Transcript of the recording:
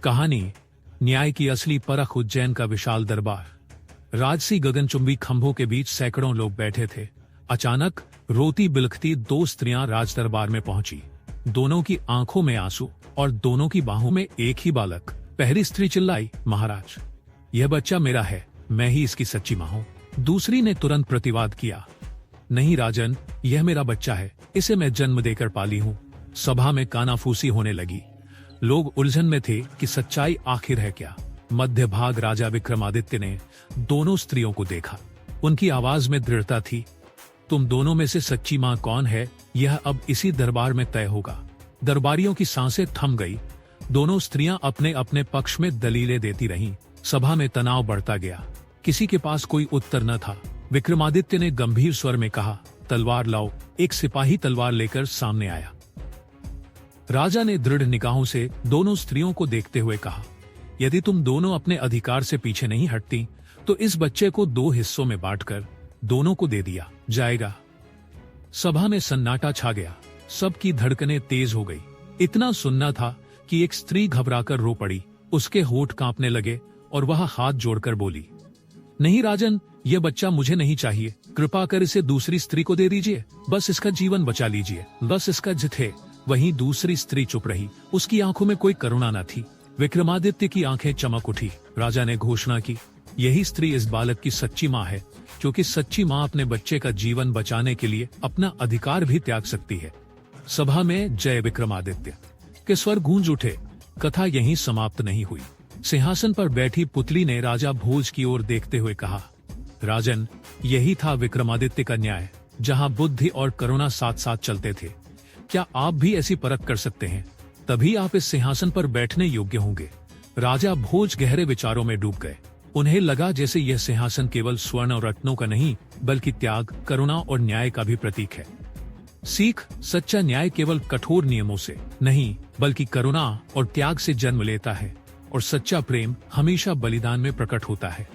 कहानी न्याय की असली परख। उज्जैन का विशाल दरबार। राजसी गगनचुंबी खंभों के बीच सैकड़ों लोग बैठे थे। अचानक रोती बिलखती दो स्त्रियां राज दरबार में पहुंची। दोनों की आंखों में आंसू और दोनों की बाहों में एक ही बालक। पहली स्त्री चिल्लाई, महाराज, यह बच्चा मेरा है, मैं ही इसकी सच्ची मां हूं। दूसरी ने तुरंत प्रतिवाद किया, नहीं राजन, यह मेरा बच्चा है, इसे मैं जन्म देकर पाली हूं। सभा में कानाफूसी होने लगी। लोग उलझन में थे कि सच्चाई आखिर है क्या। मध्य भाग राजा विक्रमादित्य ने दोनों स्त्रियों को देखा। उनकी आवाज में दृढ़ता थी, तुम दोनों में से सच्ची मां कौन है, यह अब इसी दरबार में तय होगा। दरबारियों की सांसें थम गई। दोनों स्त्रियां अपने अपने पक्ष में दलीलें देती रहीं। सभा में तनाव बढ़ता गया। किसी के पास कोई उत्तर न था। विक्रमादित्य ने गंभीर स्वर में कहा, तलवार लाओ। एक सिपाही तलवार लेकर सामने आया। राजा ने दृढ़ निगाहों से दोनों स्त्रियों को देखते हुए कहा, यदि तुम दोनों अपने अधिकार से पीछे नहीं हटती तो इस बच्चे को दो हिस्सों में बांटकर दोनों को दे दिया जाएगा। सभा में सन्नाटा छा गया। सबकी धड़कनें तेज हो गई। इतना सुनना था कि एक स्त्री घबराकर रो पड़ी। उसके होठ कांपने लगे और वह हाथ जोड़कर बोली, नहीं राजन, यह बच्चा मुझे नहीं चाहिए। कृपा कर इसे दूसरी स्त्री को दे दीजिए। बस इसका जीवन बचा लीजिए। बस इसका जिथे। वहीं दूसरी स्त्री चुप रही। उसकी आंखों में कोई करुणा न थी। विक्रमादित्य की आंखें चमक उठी। राजा ने घोषणा की, यही स्त्री इस बालक की सच्ची मां है, क्योंकि सच्ची मां अपने बच्चे का जीवन बचाने के लिए अपना अधिकार भी त्याग सकती है। सभा में जय विक्रमादित्य के स्वर गूंज उठे। कथा यहीं समाप्त नहीं हुई। सिंहासन पर बैठी पुतली ने राजा भोज की ओर देखते हुए कहा, राजन, यही था विक्रमादित्य का न्याय, जहां बुद्धि और करुणा साथ साथ चलते थे। क्या आप भी ऐसी परख कर सकते हैं? तभी आप इस सिंहासन पर बैठने योग्य होंगे। राजा भोज गहरे विचारों में डूब गए। उन्हें लगा जैसे यह सिंहासन केवल स्वर्ण और रत्नों का नहीं, बल्कि त्याग, करुणा और न्याय का भी प्रतीक है। सीख, सच्चा न्याय केवल कठोर नियमों से नहीं, बल्कि करुणा और त्याग से जन्म लेता है, और सच्चा प्रेम हमेशा बलिदान में प्रकट होता है।